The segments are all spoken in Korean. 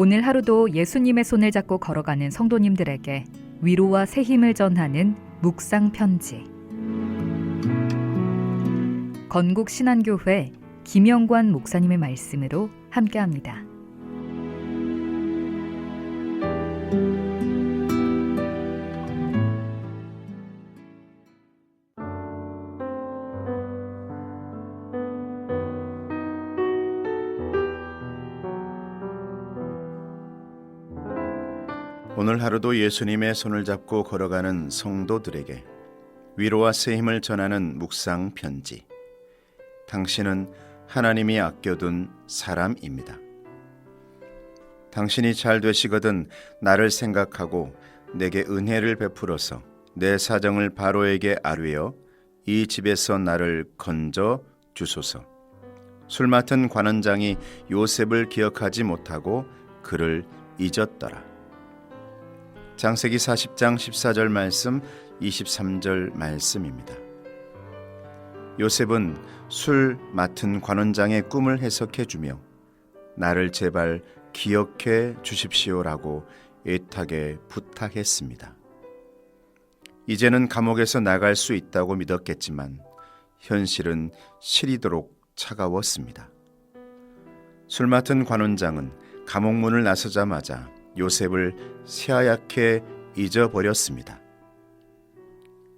오늘 하루도 예수님의 손을 잡고 걸어가는 성도님들에게 위로와 새 힘을 전하는 묵상 편지. 건국 신안교회 김영관 목사님의 말씀으로 함께합니다. 오늘 하루도 예수님의 손을 잡고 걸어가는 성도들에게 위로와 새 힘을 전하는 묵상 편지. 당신은 하나님이 아껴둔 사람입니다. 당신이 잘 되시거든 나를 생각하고 내게 은혜를 베풀어서 내 사정을 바로에게 아뢰어 이 집에서 나를 건져 주소서. 술 맡은 관원장이 요셉을 기억하지 못하고 그를 잊었더라. 창세기 40장 14절 말씀, 23절 말씀입니다. 요셉은 술 맡은 관원장의 꿈을 해석해 주며 나를 제발 기억해 주십시오라고 애타게 부탁했습니다. 이제는 감옥에서 나갈 수 있다고 믿었겠지만 현실은 시리도록 차가웠습니다. 술 맡은 관원장은 감옥문을 나서자마자 요셉을 새하얗게 잊어버렸습니다.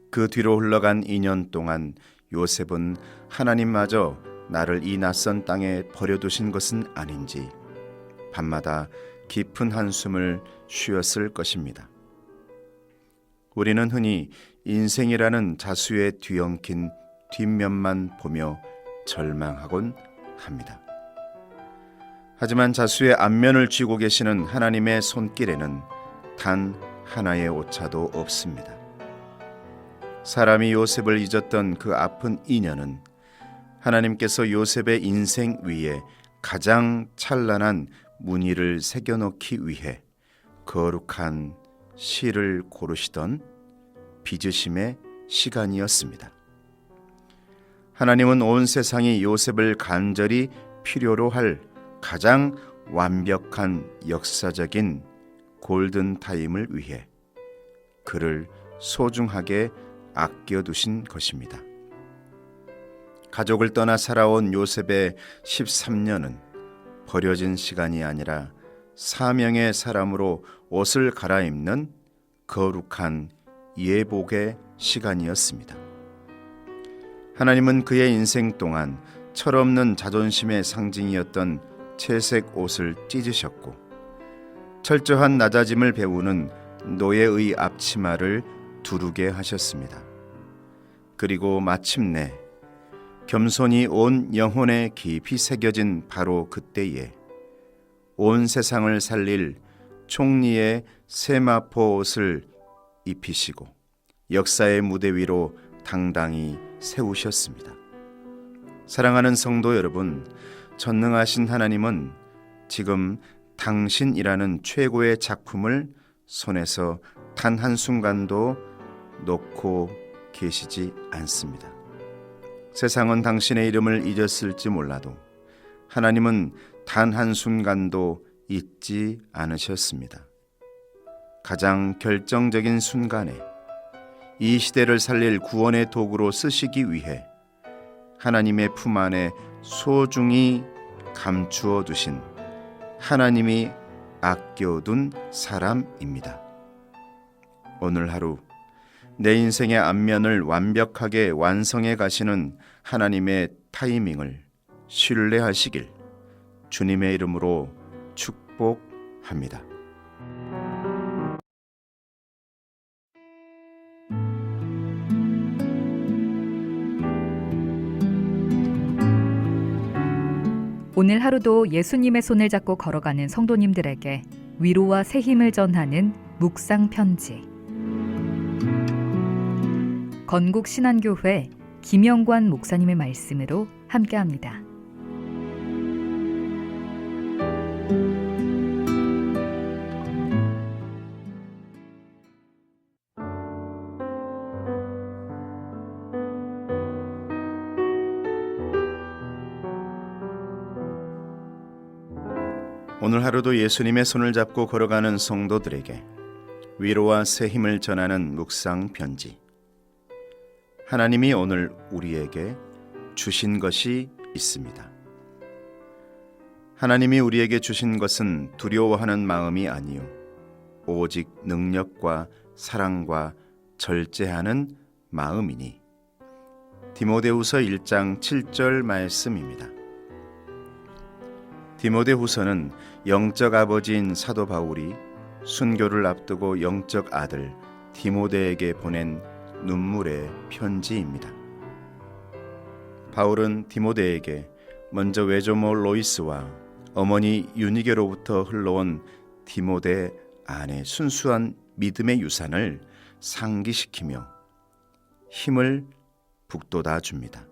그 뒤로 흘러간 2년 동안 요셉은 하나님마저 나를 이 낯선 땅에 버려두신 것은 아닌지 밤마다 깊은 한숨을 쉬었을 것입니다. 우리는 흔히 인생이라는 자수의 뒤엉킨 뒷면만 보며 절망하곤 합니다. 하지만 자수의 앞면을 쥐고 계시는 하나님의 손길에는 단 하나의 오차도 없습니다. 사람이 요셉을 잊었던 그 아픈 인연은 하나님께서 요셉의 인생 위에 가장 찬란한 무늬를 새겨놓기 위해 거룩한 시를 고르시던 빚으심의 시간이었습니다. 하나님은 온 세상이 요셉을 간절히 필요로 할 가장 완벽한 역사적인 골든타임을 위해 그를 소중하게 아껴두신 것입니다. 가족을 떠나 살아온 요셉의 13년은 버려진 시간이 아니라 사명의 사람으로 옷을 갈아입는 거룩한 예복의 시간이었습니다. 하나님은 그의 인생 동안 철없는 자존심의 상징이었던 채색 옷을 찢으셨고 철저한 낮아짐을 배우는 노예의 앞치마를 두르게 하셨습니다. 그리고 마침내 겸손이 온 영혼에 깊이 새겨진 바로 그때에 온 세상을 살릴 총리의 세마포 옷을 입히시고 역사의 무대 위로 당당히 세우셨습니다. 사랑하는 성도 여러분, 전능하신 하나님은 지금 당신이라는 최고의 작품을 손에서 단 한순간도 놓고 계시지 않습니다. 세상은 당신의 이름을 잊었을지 몰라도 하나님은 단 한순간도 잊지 않으셨습니다. 가장 결정적인 순간에 이 시대를 살릴 구원의 도구로 쓰시기 위해 하나님의 품 안에 소중히 감추어 두신 하나님이 아껴둔 사람입니다. 오늘 하루 내 인생의 앞면을 완벽하게 완성해 가시는 하나님의 타이밍을 신뢰하시길 주님의 이름으로 축복합니다. 오늘 하루도 예수님의 손을 잡고 걸어가는 성도님들에게 위로와 새 힘을 전하는 묵상 편지. 건국 신안교회 김영관 목사님의 말씀으로 함께합니다. 오늘 하루도 예수님의 손을 잡고 걸어가는 성도들에게 위로와 새 힘을 전하는 묵상 편지. 하나님이 오늘 우리에게 주신 것이 있습니다. 하나님이 우리에게 주신 것은 두려워하는 마음이 아니요 오직 능력과 사랑과 절제하는 마음이니. 디모데후서 1장 7절 말씀입니다. 디모데후서는 영적 아버지인 사도 바울이 순교를 앞두고 영적 아들 디모데에게 보낸 눈물의 편지입니다. 바울은 디모데에게 먼저 외조모 로이스와 어머니 유니게로부터 흘러온 디모데 안에 순수한 믿음의 유산을 상기시키며 힘을 북돋아 줍니다.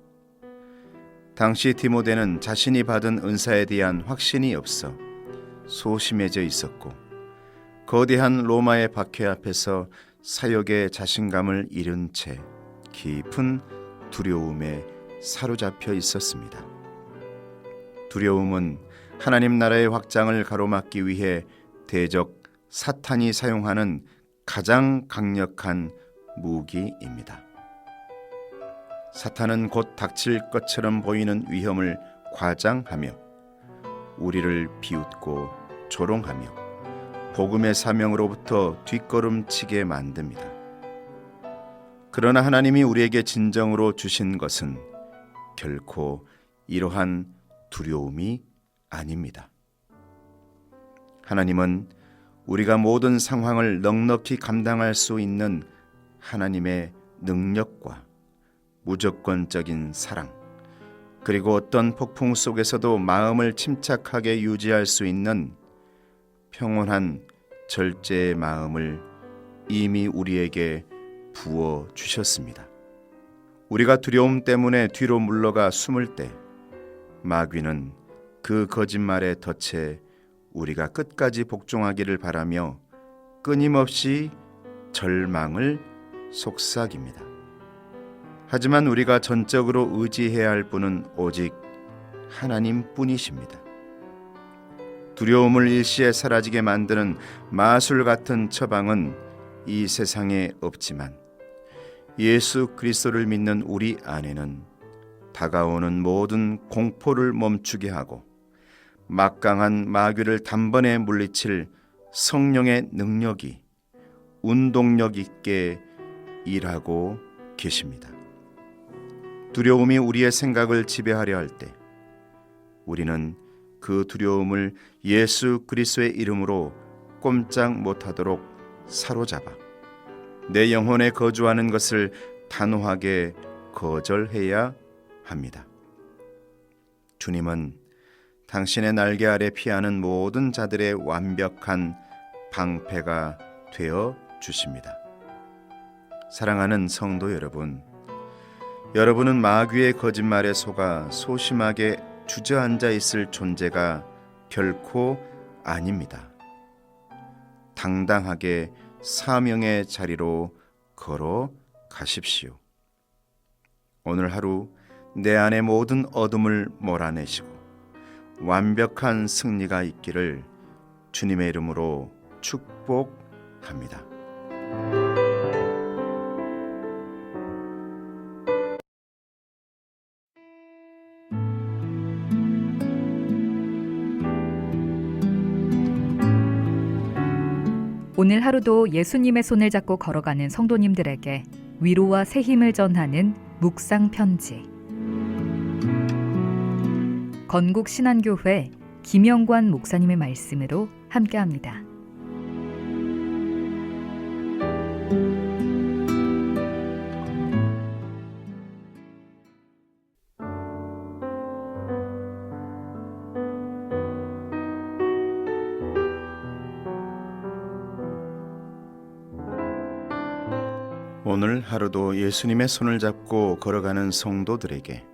당시 디모데는 자신이 받은 은사에 대한 확신이 없어 소심해져 있었고 거대한 로마의 박해 앞에서 사역의 자신감을 잃은 채 깊은 두려움에 사로잡혀 있었습니다. 두려움은 하나님 나라의 확장을 가로막기 위해 대적 사탄이 사용하는 가장 강력한 무기입니다. 사탄은 곧 닥칠 것처럼 보이는 위험을 과장하며 우리를 비웃고 조롱하며 복음의 사명으로부터 뒷걸음치게 만듭니다. 그러나 하나님이 우리에게 진정으로 주신 것은 결코 이러한 두려움이 아닙니다. 하나님은 우리가 모든 상황을 넉넉히 감당할 수 있는 하나님의 능력과 무조건적인 사랑, 그리고 어떤 폭풍 속에서도 마음을 침착하게 유지할 수 있는 평온한 절제의 마음을 이미 우리에게 부어 주셨습니다. 우리가 두려움 때문에 뒤로 물러가 숨을 때 마귀는 그 거짓말에 덫에 우리가 끝까지 복종하기를 바라며 끊임없이 절망을 속삭입니다. 하지만 우리가 전적으로 의지해야 할 분은 오직 하나님뿐이십니다. 두려움을 일시에 사라지게 만드는 마술 같은 처방은 이 세상에 없지만 예수 그리스도를 믿는 우리 안에는 다가오는 모든 공포를 멈추게 하고 막강한 마귀를 단번에 물리칠 성령의 능력이 운동력 있게 일하고 계십니다. 두려움이 우리의 생각을 지배하려 할 때 우리는 그 두려움을 예수 그리스도의 이름으로 꼼짝 못하도록 사로잡아 내 영혼에 거주하는 것을 단호하게 거절해야 합니다. 주님은 당신의 날개 아래 피하는 모든 자들의 완벽한 방패가 되어 주십니다. 사랑하는 성도 여러분, 여러분은 마귀의 거짓말에 속아 소심하게 주저앉아 있을 존재가 결코 아닙니다. 당당하게 사명의 자리로 걸어 가십시오. 오늘 하루 내 안의 모든 어둠을 몰아내시고 완벽한 승리가 있기를 주님의 이름으로 축복합니다. 오늘 하루도 예수님의 손을 잡고 걸어가는 성도님들에게 위로와 새 힘을 전하는 묵상 편지. 건국 신안교회 김영관 목사님의 말씀으로 함께합니다. 오늘 하루도 예수님의 손을 잡고 걸어가는 성도들에게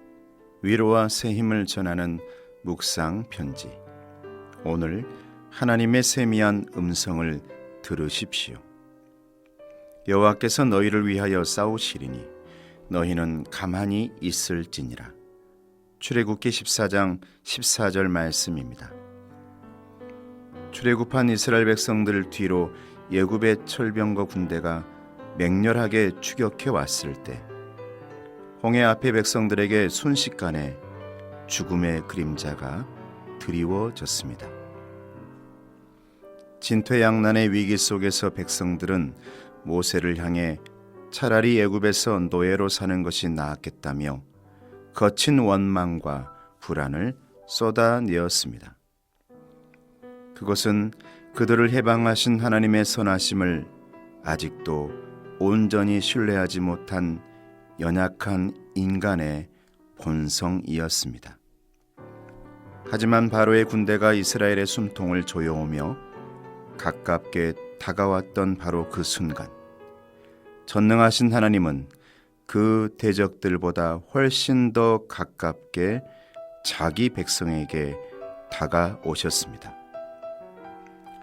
위로와 새 힘을 전하는 묵상 편지. 오늘 하나님의 세미한 음성을 들으십시오. 여호와께서 너희를 위하여 싸우시리니 너희는 가만히 있을지니라. 출애굽기 14장 14절 말씀입니다. 출애굽한 이스라엘 백성들 뒤로 예굽의 철병거 군대가 맹렬하게 추격해 왔을 때 홍해 앞에 백성들에게 순식간에 죽음의 그림자가 드리워졌습니다. 진퇴양난의 위기 속에서 백성들은 모세를 향해 차라리 애굽에서 노예로 사는 것이 나았겠다며 거친 원망과 불안을 쏟아내었습니다. 그것은 그들을 해방하신 하나님의 선하심을 아직도 온전히 신뢰하지 못한 연약한 인간의 본성이었습니다. 하지만 바로의 군대가 이스라엘의 숨통을 조여오며 가깝게 다가왔던 바로 그 순간, 전능하신 하나님은 그 대적들보다 훨씬 더 가깝게 자기 백성에게 다가오셨습니다.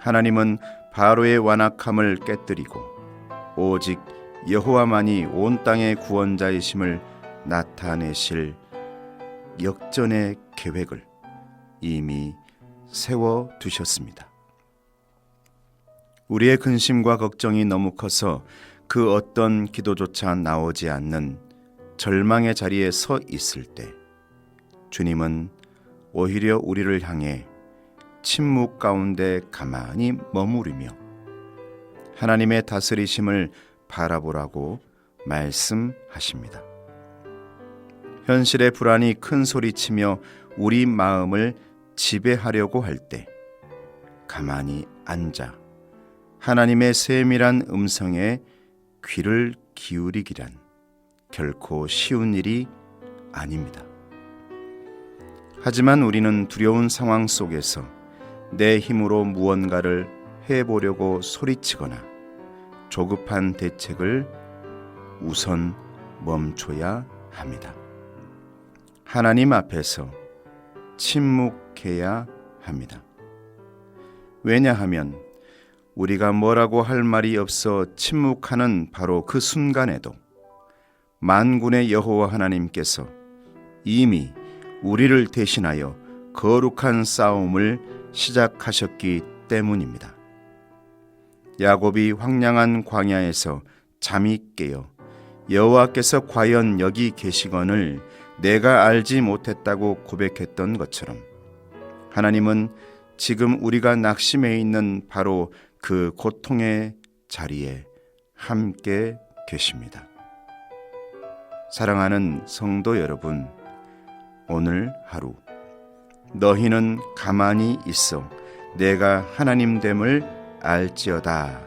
하나님은 바로의 완악함을 깨뜨리고 오직 여호와만이 온 땅의 구원자이심을 나타내실 역전의 계획을 이미 세워두셨습니다. 우리의 근심과 걱정이 너무 커서 그 어떤 기도조차 나오지 않는 절망의 자리에 서 있을 때 주님은 오히려 우리를 향해 침묵 가운데 가만히 머무르며 하나님의 다스리심을 바라보라고 말씀하십니다. 현실의 불안이 큰 소리치며 우리 마음을 지배하려고 할 때 가만히 앉아 하나님의 세밀한 음성에 귀를 기울이기란 결코 쉬운 일이 아닙니다. 하지만 우리는 두려운 상황 속에서 내 힘으로 무언가를 해보려고 소리치거나 조급한 대책을 우선 멈춰야 합니다. 하나님 앞에서 침묵해야 합니다. 왜냐하면 우리가 뭐라고 할 말이 없어 침묵하는 바로 그 순간에도 만군의 여호와 하나님께서 이미 우리를 대신하여 거룩한 싸움을 시작하셨기 때문입니다. 야곱이 황량한 광야에서 잠이 깨어 여호와께서 과연 여기 계시거늘 내가 알지 못했다고 고백했던 것처럼 하나님은 지금 우리가 낙심해 있는 바로 그 고통의 자리에 함께 계십니다. 사랑하는 성도 여러분, 오늘 하루 너희는 가만히 있어 내가 하나님됨을 알지어다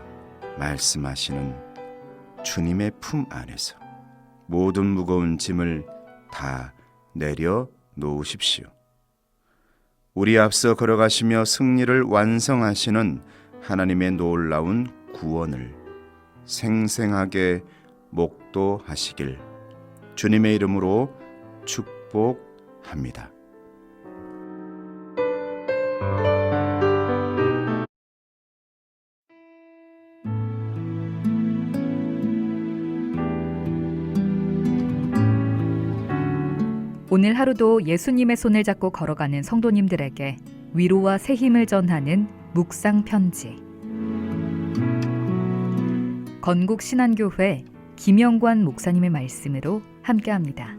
말씀하시는 주님의 품 안에서 모든 무거운 짐을 다 내려놓으십시오. 우리 앞서 걸어가시며 승리를 완성하시는 하나님의 놀라운 구원을 생생하게 목도하시길 주님의 이름으로 축복합니다. 오늘 하루도 예수님의 손을 잡고 걸어가는 성도님들에게 위로와 새 힘을 전하는 묵상 편지. 건국 신안교회 김영관 목사님의 말씀으로 함께합니다.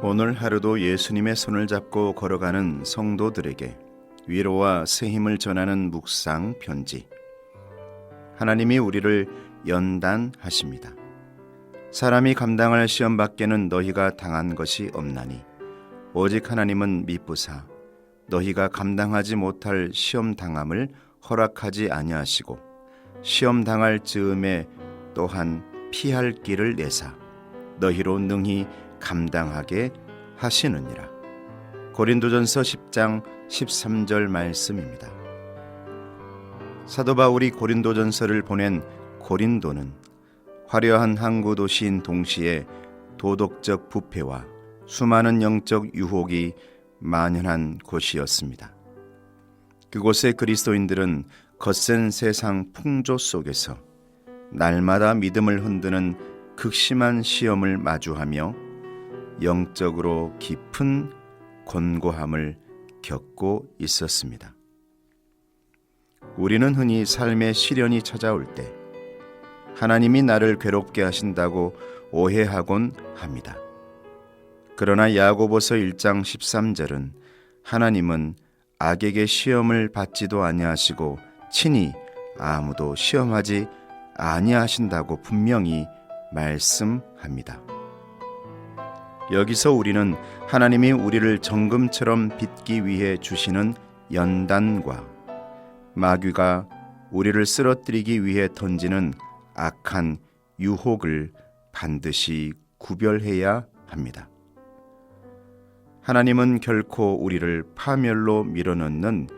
오늘 하루도 예수님의 손을 잡고 걸어가는 성도들에게 위로와 새 힘을 전하는 묵상 편지. 하나님이 우리를 연단하십니다. 사람이 감당할 시험 밖에는 너희가 당한 것이 없나니 오직 하나님은 미쁘사 너희가 감당하지 못할 시험 당함을 허락하지 아니하시고 시험 당할 즈음에 또한 피할 길을 내사 너희로 능히 감당하게 하시느니라. 고린도전서 10장 13절 말씀입니다. 사도 바울이 고린도전서를 보낸 고린도는 화려한 항구 도시인 동시에 도덕적 부패와 수많은 영적 유혹이 만연한 곳이었습니다. 그곳의 그리스도인들은 거센 세상 풍조 속에서 날마다 믿음을 흔드는 극심한 시험을 마주하며 영적으로 깊은 곤고함을 겪고 있었습니다. 우리는 흔히 삶의 시련이 찾아올 때 하나님이 나를 괴롭게 하신다고 오해하곤 합니다. 그러나 야고보서 1장 13절은 하나님은 악에게 시험을 받지도 아니하시고 친히 아무도 시험하지 아니하신다고 분명히 말씀합니다. 여기서 우리는 하나님이 우리를 정금처럼 빚기 위해 주시는 연단과 마귀가 우리를 쓰러뜨리기 위해 던지는 악한 유혹을 반드시 구별해야 합니다. 하나님은 결코 우리를 파멸로 밀어넣는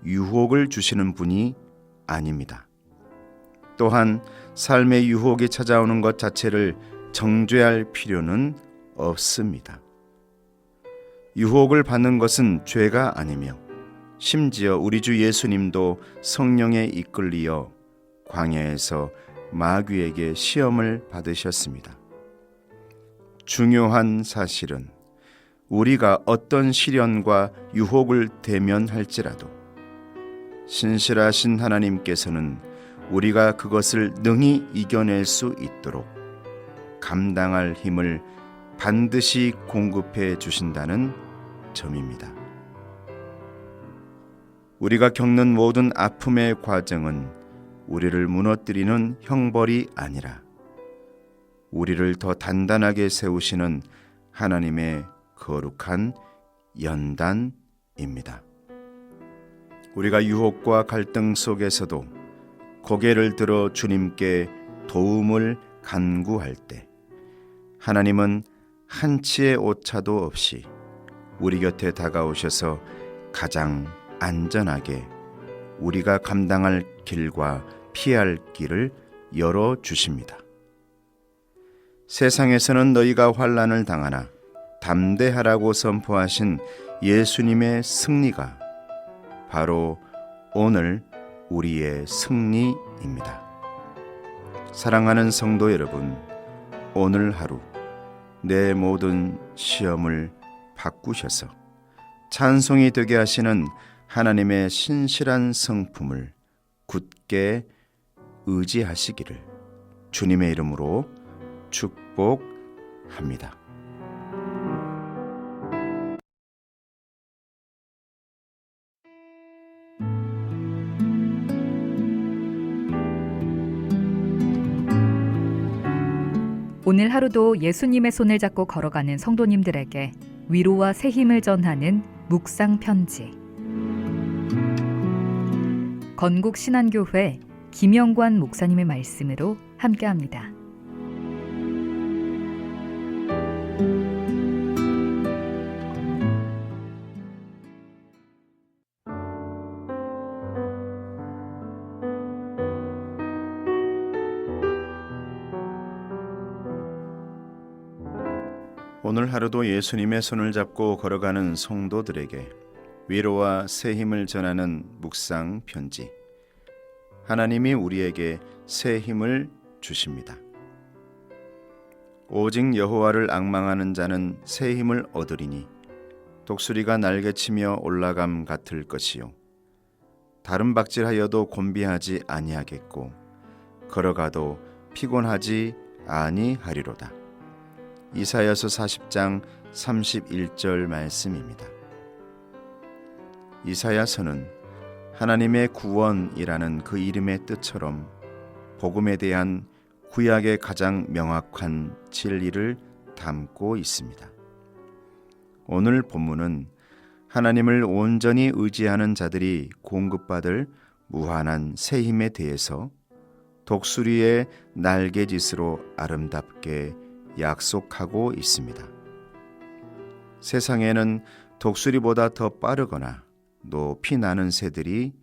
유혹을 주시는 분이 아닙니다. 또한 삶의 유혹이 찾아오는 것 자체를 정죄할 필요는 없습니다. 유혹을 받는 것은 죄가 아니며 심지어 우리 주 예수님도 성령에 이끌리어 광야에서 마귀에게 시험을 받으셨습니다. 중요한 사실은 우리가 어떤 시련과 유혹을 대면할지라도 신실하신 하나님께서는 우리가 그것을 능히 이겨낼 수 있도록 감당할 힘을 반드시 공급해 주신다는 점입니다. 우리가 겪는 모든 아픔의 과정은 우리를 무너뜨리는 형벌이 아니라 우리를 더 단단하게 세우시는 하나님의 거룩한 연단입니다. 우리가 유혹과 갈등 속에서도 고개를 들어 주님께 도움을 간구할 때 하나님은 한치의 오차도 없이 우리 곁에 다가오셔서 가장 안전하게 우리가 감당할 길과 피할 길을 열어주십니다. 세상에서는 너희가 환난을 당하나 담대하라고 선포하신 예수님의 승리가 바로 오늘 우리의 승리입니다. 사랑하는 성도 여러분, 오늘 하루 내 모든 시험을 바꾸셔서 찬송이 되게 하시는 하나님의 신실한 성품을 굳게 의지하시기를 주님의 이름으로 축복합니다. 오늘 하루도 예수님의 손을 잡고 걸어가는 성도님들에게 위로와 새 힘을 전하는 묵상 편지. 건국 신안교회 김영관 목사님의 말씀으로 함께합니다. 오늘 하루도 예수님의 손을 잡고 걸어가는 성도들에게 위로와 새 힘을 전하는 묵상 편지. 하나님이 우리에게 새 힘을 주십니다. 오직 여호와를 앙망하는 자는 새 힘을 얻으리니 독수리가 날개치며 올라감 같을 것이요 다른 박질하여도 곤비하지 아니하겠고 걸어가도 피곤하지 아니하리로다. 이사야서 40장 31절 말씀입니다. 이사야서는 하나님의 구원이라는 그 이름의 뜻처럼 복음에 대한 구약의 가장 명확한 진리를 담고 있습니다. 오늘 본문은 하나님을 온전히 의지하는 자들이 공급받을 무한한 새 힘에 대해서 독수리의 날개짓으로 아름답게 약속하고 있습니다. 세상에는 독수리보다 더 빠르거나 높이 나는 새들이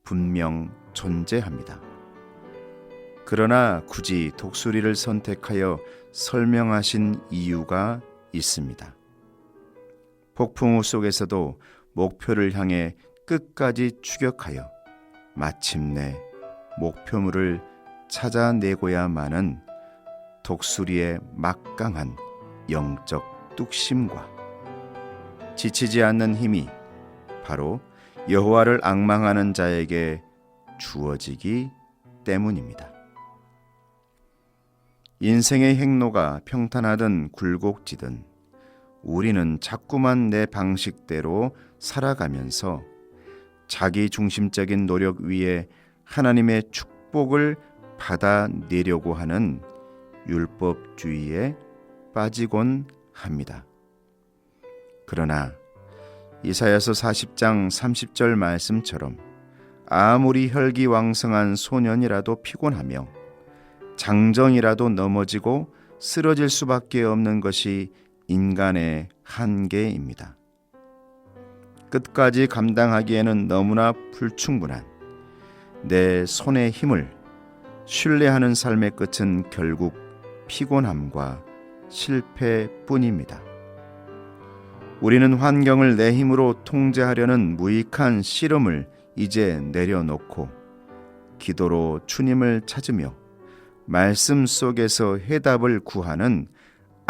분명 존재합니다. 그러나 굳이 독수리를 선택하여 설명하신 이유가 있습니다. 폭풍우 속에서도 목표를 향해 끝까지 추격하여 마침내 목표물을 찾아내고야마는 독수리의 막강한 영적 뚝심과 지치지 않는 힘이 바로 여호와를 앙망하는 자에게 주어지기 때문입니다. 인생의 행로가 평탄하든 굴곡지든 우리는 자꾸만 내 방식대로 살아가면서 자기 중심적인 노력 위에 하나님의 축복을 받아내려고 하는 율법주의에 빠지곤 합니다. 그러나 이사야서 40장 30절 말씀처럼 아무리 혈기왕성한 소년이라도 피곤하며 장정이라도 넘어지고 쓰러질 수밖에 없는 것이 인간의 한계입니다. 끝까지 감당하기에는 너무나 불충분한 내 손의 힘을 신뢰하는 삶의 끝은 결국 피곤함과 실패뿐입니다. 우리는 환경을 내 힘으로 통제하려는 무익한 씨름을 이제 내려놓고 기도로 주님을 찾으며 말씀 속에서 해답을 구하는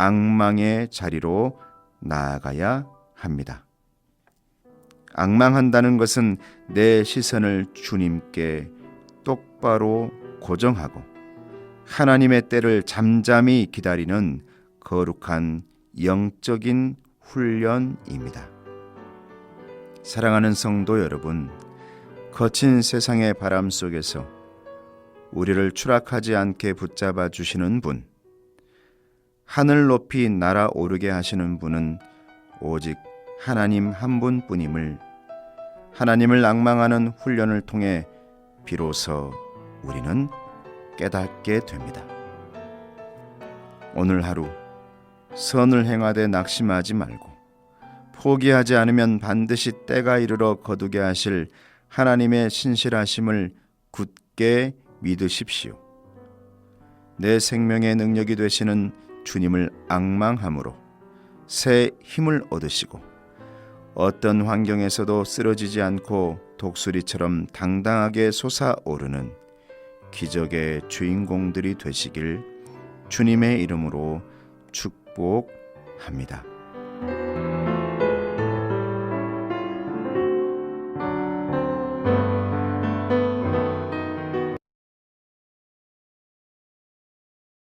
앙망의 자리로 나아가야 합니다. 앙망한다는 것은 내 시선을 주님께 똑바로 고정하고 하나님의 때를 잠잠히 기다리는 거룩한 영적인 훈련입니다. 사랑하는 성도 여러분, 거친 세상의 바람 속에서 우리를 추락하지 않게 붙잡아 주시는 분, 하늘 높이 날아오르게 하시는 분은 오직 하나님 한 분뿐임을 하나님을 앙망하는 훈련을 통해 비로소 우리는 깨닫게 됩니다. 오늘 하루 선을 행하되 낙심하지 말고 포기하지 않으면 반드시 때가 이르러 거두게 하실 하나님의 신실하심을 굳게 믿으십시오. 내 생명의 능력이 되시는 주님을 앙망함으로 새 힘을 얻으시고 어떤 환경에서도 쓰러지지 않고 독수리처럼 당당하게 솟아오르는 기적의 주인공들이 되시길 주님의 이름으로 축복합니다.